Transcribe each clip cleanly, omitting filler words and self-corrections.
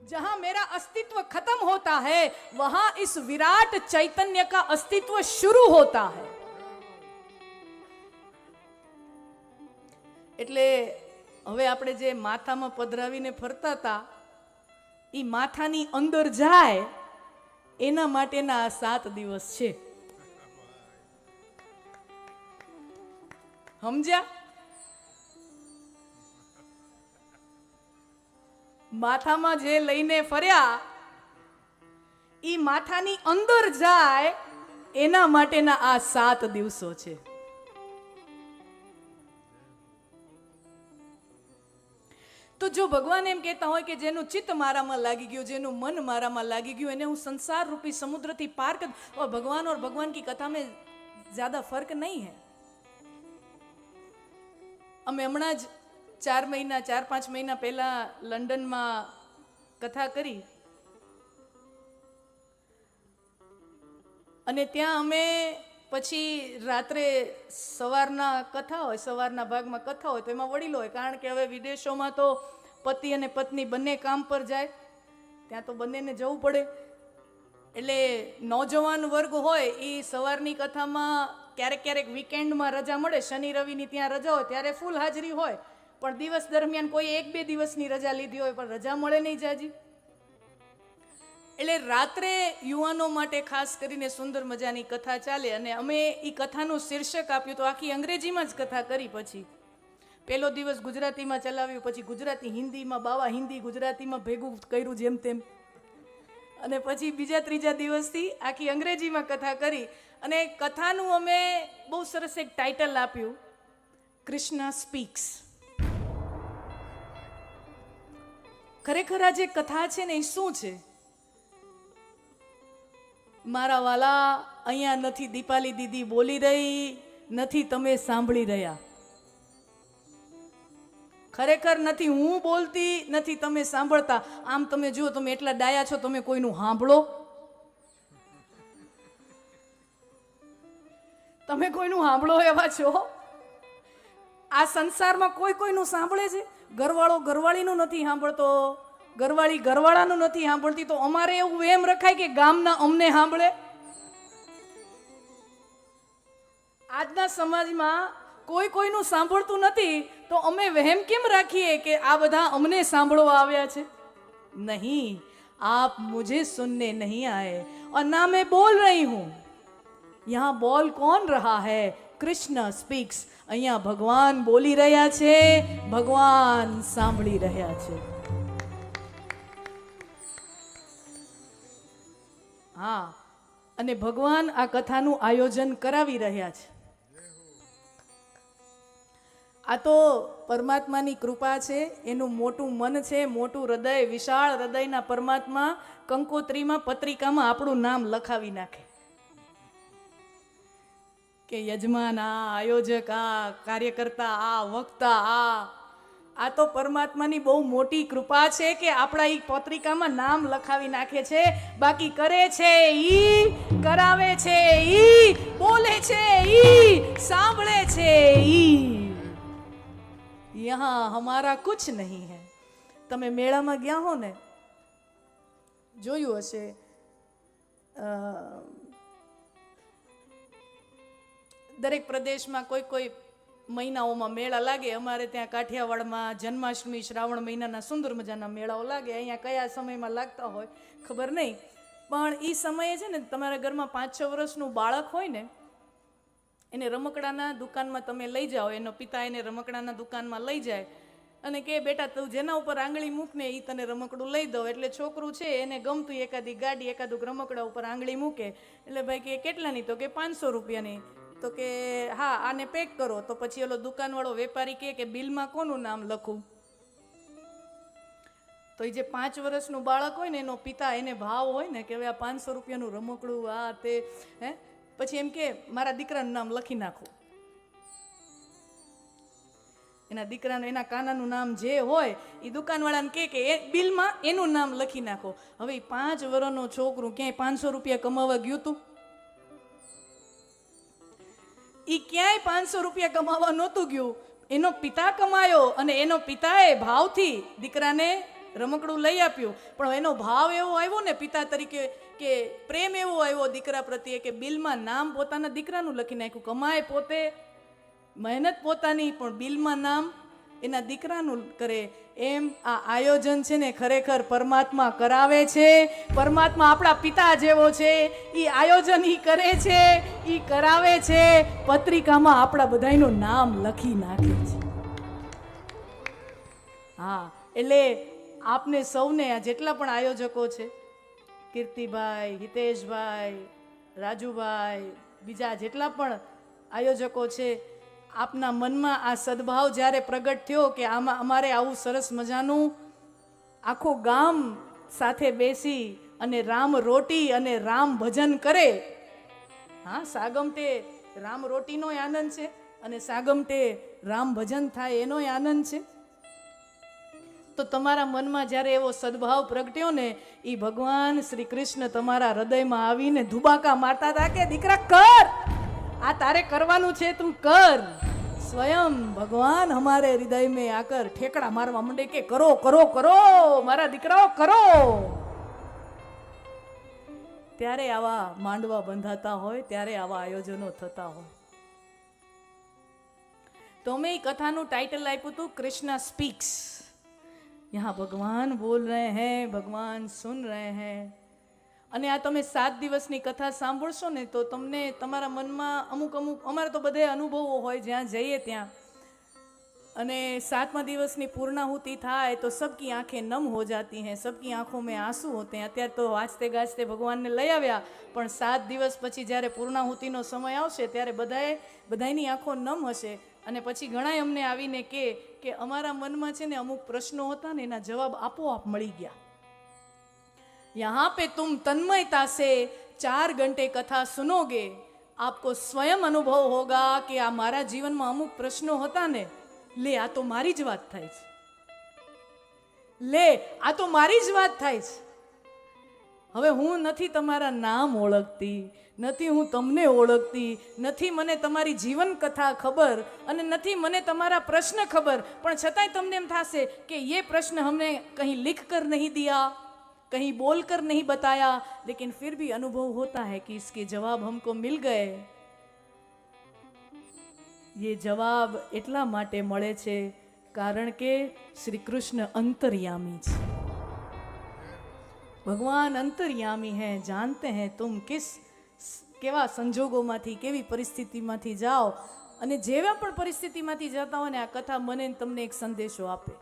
जहां मेरा अस्तित्व खत्म होता है वहां इस विराट चैतन्य का अस्तित्व शुरू होता है। એટલે હવે આપણે જે માથામાં પધરાવીને ફરતા હતા એ માથાની અંદર જાય એના માટેના આ 7 દિવસ છે, સમજ્યા? માથામાં જે લઈને ફર્યા ઈ માથાની અંદર જાય એના માટેના આ 7 દિવસો છે। તો જો ભગવાન એમ કહેતા હોય કે જેનું ચિત્ત મારામાં લાગી ગયું, જેનું મન મારામાં લાગી ગયું, એને હું संसार रूपी समुद्र थी पार कर, और भगवान की कथा में ज्यादा फर्क नहीं है। અમે હમણાં જ 4-5 મહિના પહેલા લંડનમાં કથા કરી અને ત્યાં અમે પછી રાત્રે સવારના કથા હોય, સવારના ભાગમાં કથા હોય તો એમાં વડીલો હોય, કારણ કે હવે વિદેશોમાં તો પતિ અને પત્ની બંને કામ પર જાય, ત્યાં તો બંનેને જવું પડે, એટલે નોજવાન વર્ગ હોય એ સવારની કથામાં ક્યારેક ક્યારેક વીકેન્ડમાં રજા મળે, શનિ રવિની ત્યાં રજા હોય ત્યારે ફૂલ હાજરી હોય, પણ દિવસ દરમિયાન કોઈ 1-2 દિવસની રજા લીધી હોય પણ રજા મળે નહીં જાજી, એટલે રાત્રે યુવાનો માટે ખાસ કરીને સુંદર મજાની કથા ચાલે અને અમે એ કથાનું શીર્ષક આપ્યું તો આખી અંગ્રેજીમાં જ કથા કરી, પછી પહેલો દિવસ ગુજરાતીમાં ચલાવ્યું, પછી ગુજરાતી હિન્દીમાં, બાવા હિન્દી ગુજરાતીમાં ભેગું કર્યું જેમ તેમ, અને પછી બીજા ત્રીજા દિવસથી આખી અંગ્રેજીમાં કથા કરી અને કથાનું અમે બહુ સરસ એક ટાઇટલ આપ્યું, કૃષ્ણ સ્પીક્સ। ખરેખર આ જે કથા છે ને એ શું છે? મારા વાલા, અહીંયા નથી દીપાલી દીદી બોલી રહી, નથી તમે સાંભળી રહ્યા, ખરેખર નથી હું બોલતી, નથી તમે સાંભળતા। આમ તમે જુઓ, તમે એટલા ડાયા છો, તમે કોઈનું સાંભળો? તમે કોઈનું સાંભળો એવા છો? આ સંસારમાં કોઈ કોઈનું સાંભળે છે? ઘરવાળો ઘરવાળીનું નથી સાંભળતો, ઘરવાળી ઘરવાળાનું નથી સાંભળતી, તો અમારે એવું એમ રખાય કે ગામના અમને સાંભળે? આજના સમાજમાં કોઈ કોઈનું સાંભળતું નથી, તો અમે વહેમ કેમ રાખીએ કે આ બધા અમને સાંભળવા આવ્યા છે? નહીં, આપ મુझे सुनने नहीं आए और ना मैं बोल रही हूं, यहाँ बोल कौन रहा है? कृष्ण स्पीक्स। અહીંયા ભગવાન બોલી રહ્યા છે, ભગવાન સાંભળી રહ્યા છે। હા, અને ભગવાન આ કથાનું આયોજન કરાવી રહ્યા છે। આ તો પરમાત્માની કૃપા છે, એનું મોટું મન છે, મોટું હૃદય, વિશાળ હૃદયના પરમાત્મા કંકોત્રીમાં પત્રિકામાં આપણું નામ લખાવી નાખે કે યજમાન આ, આયોજક આ, કાર્યકર્તા આ, વક્તા આ તો પરમાત્માની બહુ મોટી કૃપા છે કે આપણા એ પત્રિકામાં નામ લખાવી નાખે છે। બાકી કરે છે ઈ, કરાવે છે ઈ, બોલે છે ઈ, સાંભળે છે ઈ, यहाँ हमारा कुछ नहीं है। તમે મેળામાં ગયા હો ને, જોયું હશે, દરેક પ્રદેશમાં કોઈ મહિનાઓમાં મેળા લાગે। અમારે ત્યાં કાઠિયાવાડમાં જન્માષ્ટમી, શ્રાવણ મહિનાના સુંદર મજાના મેળાઓ લાગે। અહીંયા કયા સમયમાં લાગતા હોય ખબર નહીં, પણ એ સમયે છે ને તમારા ઘરમાં 5-6 વર્ષનું બાળક હોય ને, એને રમકડાના દુકાનમાં તમે લઈ જાઓ, એનો પિતા એને રમકડાના દુકાનમાં લઈ જાય અને કે બેટા તું જેના ઉપર આંગળી મૂક ને એ તને રમકડું લઈ દો, એટલે છોકરું છે એને ગમતું એકાદી ગાડી, એકાદું રમકડા ઉપર આંગળી મૂકે, એટલે ભાઈ કે કેટલાની? તો કે 500 રૂપિયાની। તો કે હા, આને પેક કરો। તો પછી ઓલો દુકાનવાળો વેપારી કે બિલમાં કોનું નામ લખું? તો એ જે 5 વર્ષનું બાળક હોય ને એનો પિતા, એને ભાવ હોય ને કે હવે આ 500 રૂપિયાનું રમકડું આ તે, હે, પછી એમ કે મારા દીકરાનું નામ લખી નાખો। એના દીકરાનું, એના કાનાનું નામ જે હોય એ દુકાનવાળાને કે એ બિલમાં એનું નામ લખી નાખો। હવે 5 વર્ષનું છોકરું ક્યાંય 500 રૂપિયા કમાવા ગયું હતું? એ ક્યાંય 500 રૂપિયા કમાવા નહોતું ગયું, એનો પિતા કમાયો અને એનો પિતાએ ભાવથી દીકરાને રમકડું લઈ આપ્યું, પણ એનો ભાવ એવો આવ્યો ને પિતા તરીકે, કે પ્રેમ એવો આવ્યો દીકરા પ્રત્યે કે બિલમાં નામ પોતાના દીકરાનું લખી નાખ્યું. કમાય પોતે, મહેનત પોતાની, પણ બિલમાં નામ એના દીકરાનું કરે. એમ આ આયોજન છે ને ખરેખર પરમાત્મા કરાવે છે. પરમાત્મા આપણા પિતા જેવો છે, એ આયોજન ઈ કરે છે, ઈ કરાવે છે. પત્રિકામાં આપણા બધાયનું નામ લખી નાખે છે. હા, એટલે આપને સૌને આ જેટલા પણ આયોજકો છે, કીર્તિભાઈ, હિતેશભાઈ, રાજુભાઈ, બીજા જેટલા પણ આયોજકો છે, આપના મનમાં આ સદભાવ જ્યારે પ્રગટ થયો કે આમાં અમારે આવું સરસ મજાનું આખું ગામ સાથે બેસી અને રામ રોટી અને રામ ભજન કરે. હા, સાગમટે રામ રોટીનો આનંદ છે અને સાગમટે રામ ભજન થાય એનો આનંદ છે. તો તમારા મનમાં જ્યારે એવો સદભાવ પ્રગટ્યો ને, એ ભગવાન શ્રી કૃષ્ણ તમારા હૃદયમાં આવીને ધુબાકા મારતા હતા કે દીકરા કર, આ તારે કરવાનું છે, તું કર. સ્વયં ભગવાન હમારે હૃદય में आकर ઠેકડા મારવા માંડે કે કરો કરો કરો મારા દીકરાઓ કરો. ત્યારે આવા માંડવા બંધાતા હોય, ત્યારે આવા આયોજનો થતા હોય. તો મેં કથાનું ટાઇટલ આપ્યું હતું કૃષ્ણ સ્પીક્સ. यहाँ भगवान बोल रहे हैं, भगवान सुन रहे हैं. અને આ તમે 7 દિવસની કથા સાંભળશો ને તો તમને તમારા મનમાં અમુક અમારે તો બધે અનુભવો હોય જ્યાં જઈએ ત્યાં. અને 7મા દિવસની પૂર્ણાહુતિ થાય તો સબકી આંखें નમ હો જાતી हैं, सबकी आंखों में आंसू होते हैं. અત્યારે તો વાંચતે ગાજતે ભગવાનને લઈ આવ્યા, પણ 7 દિવસ પછી જ્યારે પૂર્ણાહુતિનો સમય આવશે ત્યારે બધાયની આંખો નમ હશે. અને પછી ઘણા અમને આવીને કે અમારા મનમાં છે ને અમુક પ્રશ્નો હતા ને એના જવાબ આપોઆપ મળી ગયા. यहाँ पे तुम तन्मयता से 4 घंटे कथा सुनोगे, आपको स्वयं अनुभव होगा कि आ मारा जीवन में अमुक प्रश्नों होता ने, ले आ तो मारी ज बात थाय छे, ले आ तो मारी ज बात थाय छे. હવે હું નથી તમારા નામ ઓળખતી, નથી હું તમને ઓળખતી, નથી મને તમારી જીવન કથા ખબર અને નથી મને તમારા પ્રશ્ન ખબર, પણ છતાંય તમને એમ થશે કે ये प्रश्न हमने कहीं लिख कर नहीं दिया, कहीं बोल कर नहीं बताया, लेकिन फिर भी अनुभव होता है कि इसके जवाब हमको मिल गए. ये जवाब એટલા માટે મળે છે કારણ કે શ્રી કૃષ્ણ અંતર્યામી છે. ભગવાન અંતર્યામી હૈ, જાનતે हैं तुम किस કેવા સંજોગોમાંથી કેવી પરિસ્થિતિમાંથી જાઓ, અને જેવા પણ પરિસ્થિતિમાંથી જતા હોય ને આ કથા મને તમને એક સંદેશો આપે.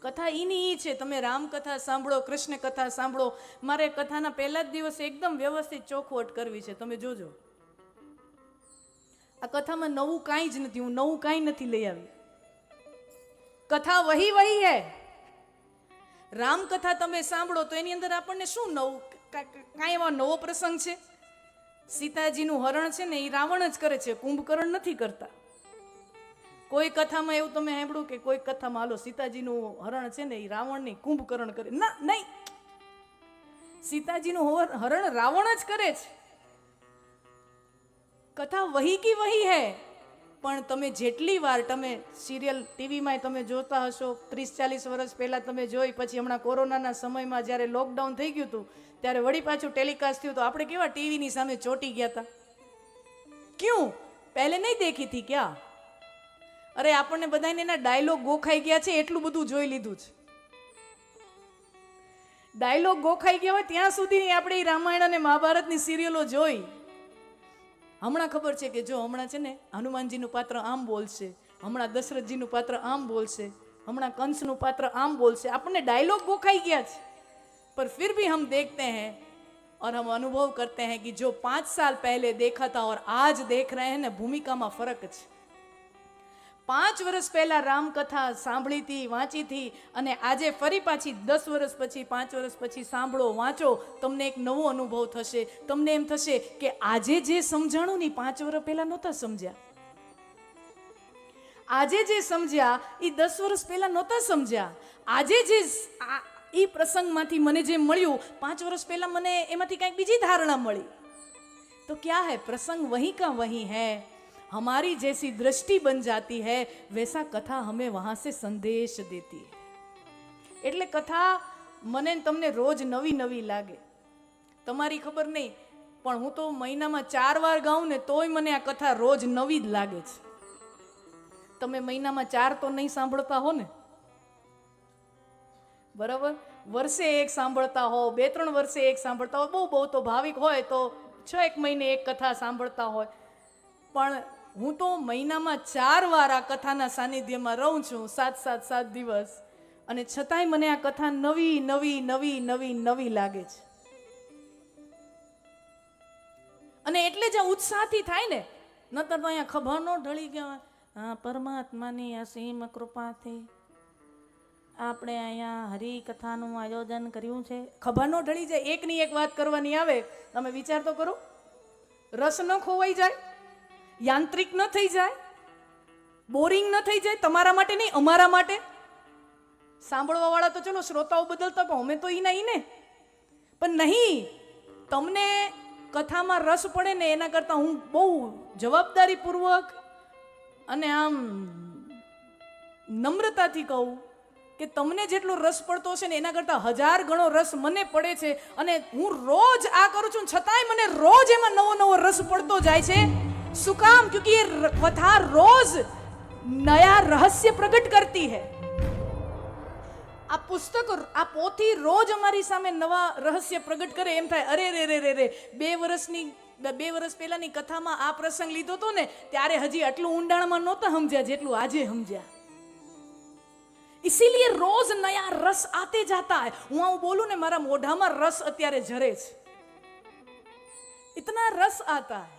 કથા ઈની ઈ છે, તમે રામ કથા સાંભળો, કૃષ્ણ કથા સાંભળો. મારે કથાના પહેલા જ દિવસે એકદમ વ્યવસ્થિત ચોખવટ કરવી છે, તમે જોજો. આ કથામાં નવું કાંઈ જ નથી, હું નવું કાંઈ નથી લઈ આવી. કથા વહી હૈ. રામ કથા તમે સાંભળો તો એની અંદર આપણને શું નવું, કાંઈ એવા નવો પ્રસંગ છે? સીતાજીનું હરણ છે ને એ રાવણ જ કરે છે, કુંભકર્ણ નથી કરતા. કોઈ કથામાં એવું તમે સાંભળ્યું કે કોઈ કથામાં હાલો સીતાજીનું હરણ છે ને એ રાવણની કુંભકર્ણ કરે? ના, નહીં. સીતાજીનું હરણ રાવણ જ કરે છે. કથા વહી કી વહી હૈ. પણ તમે જેટલી વાર તમે સિરિયલ ટીવીમાં તમે જોતા હશો, 30-40 વર્ષ પહેલા તમે જોઈ, પછી હમણાં કોરોનાના સમયમાં જ્યારે લોકડાઉન થઈ ગયું હતું ત્યારે વળી પાછું ટેલિકાસ્ટ થયું તો આપણે કેવા ટીવીની સામે ચોંટી ગયા હતા. ક્યું? પહેલે નહીં દેખી હતી ક્યાં? અરે આપણને બધાને એના ડાયલોગ ગોખાઈ ગયા છે, એટલું બધું જોઈ લીધું છે. ડાયલોગ ગોખાઈ ગયા હોય ત્યાં સુધી આપણે રામાયણ અને મહાભારતની સિરિયલો જોઈ. હમણાં ખબર છે કે જો હમણાં છે ને હનુમાનજીનું પાત્ર આમ બોલશે, હમણાં દશરથજીનું પાત્ર આમ બોલશે, હમણાં કંસનું પાત્ર આમ બોલશે. આપણને ડાયલોગ ગોખાઈ ગયા છે, पर फिर भी हम देखते हैं और हम अनुभव करते हैं कि जो 5 साल पहले देखा था और आज देख रहे हैं ना, भूमिकाમાં ફરક છે. 5 વર્ષ પહેલા રામકથા સાંભળી હતી, વાંચી હતી, અને આજે ફરી પાછી 10 વર્ષ પછી 5 વર્ષ પછી સાંભળો, વાંચો, તમને એક નવો અનુભવ થશે. તમને એમ થશે કે આજે જે સમજાણું ને 5 વર્ષ પહેલા નહોતા સમજ્યા, આજે જે સમજ્યા એ 10 વર્ષ પહેલા નહોતા સમજ્યા. આજે જે એ પ્રસંગમાંથી મને જે મળ્યું 5 વર્ષ પહેલા મને એમાંથી કંઈક બીજી ધારણા મળી. તો ક્યાં હૈ? પ્રસંગ વहीं का वहीं है. हमारी जैसी दृष्टि बन जाती है, वैसा कथा हमें वहां से संदेश देती है. એટલે કથા મને ને તમને રોજ નવી નવી લાગે. તમારી ખબર નહીં, પણ હું તો મહિનામાં 4 વાર ગાઉં ને તોય મને આ કથા રોજ નવી જ લાગે છે. તમે મહિનામાં 4 તો નહીં સાંભળતા હો ને, બરાબર? વર્ષે એક સાંભળતા હો, 2-3 વર્ષે એક સાંભળતા હો, બહુ તો ભાવિક હોય તો 6 મહિને એક કથા સાંભળતા હોય. પણ હું તો મહિનામાં 4 વાર આ કથાના સાનિધ્યમાં રહું છું, 7 દિવસ, અને છતાંય મને આ કથા નવી નવી નવી નવી નવી લાગે છે. અને એટલે જ ઉત્સાહથી થાય ને, નતર તો અહીંયા ખભા નો ઢળી ગયા. હા, પરમાત્માની અસીમ કૃપાથી આપણે અહીંયા હરિકથાનું આયોજન કર્યું છે. ખભા નો ઢળી જાય. એકની એક વાત કરવાની આવે, તમે વિચાર તો કરો. રસ ન ખોવાઈ જાય, યાંત્રિક ન થઈ જાય, બોરિંગ ન થઈ જાય. તમારા માટે નહીં, અમારા માટે. સાંભળવા વાળા તો ચલો શ્રોતાઓ બદલતા, પણ અમે તો ઈને પણ નહીં. તમને કથામાં રસ પડે ને, એના કરતાં હું બહુ જવાબદારીપૂર્વક અને આમ નમ્રતાથી કહું કે તમને જેટલો રસ પડતો હશે ને, એના કરતાં 1000 ગણો રસ મને પડે છે. અને હું રોજ આ કરું છું, છતાંય મને રોજ એમાં નવો નવો રસ પડતો જાય છે. શું કામ? ક્યોંકि એ કથા રોજ નયા રહસ્ય પ્રગટ કરતી है. આ પુસ્તક, આ પોથી રોજ અમારી સામે નવા રહસ્ય પ્રગટ કરે. એમ થાય, અરે રે રે રે રે, 2 વર્ષ પહેલાની કથામાં આ પ્રસંગ લીધો હતો ને, ત્યારે હજી આટલું ઊંડાણમાં નહોતા સમજ્યા જેટલું આજે સમજ્યા. इसीलिए रोज नया रस आते जाता है. હું બોલું ને, મારા મોઢામાં રસ અત્યારે ઝરે છે. इतना रस आता है.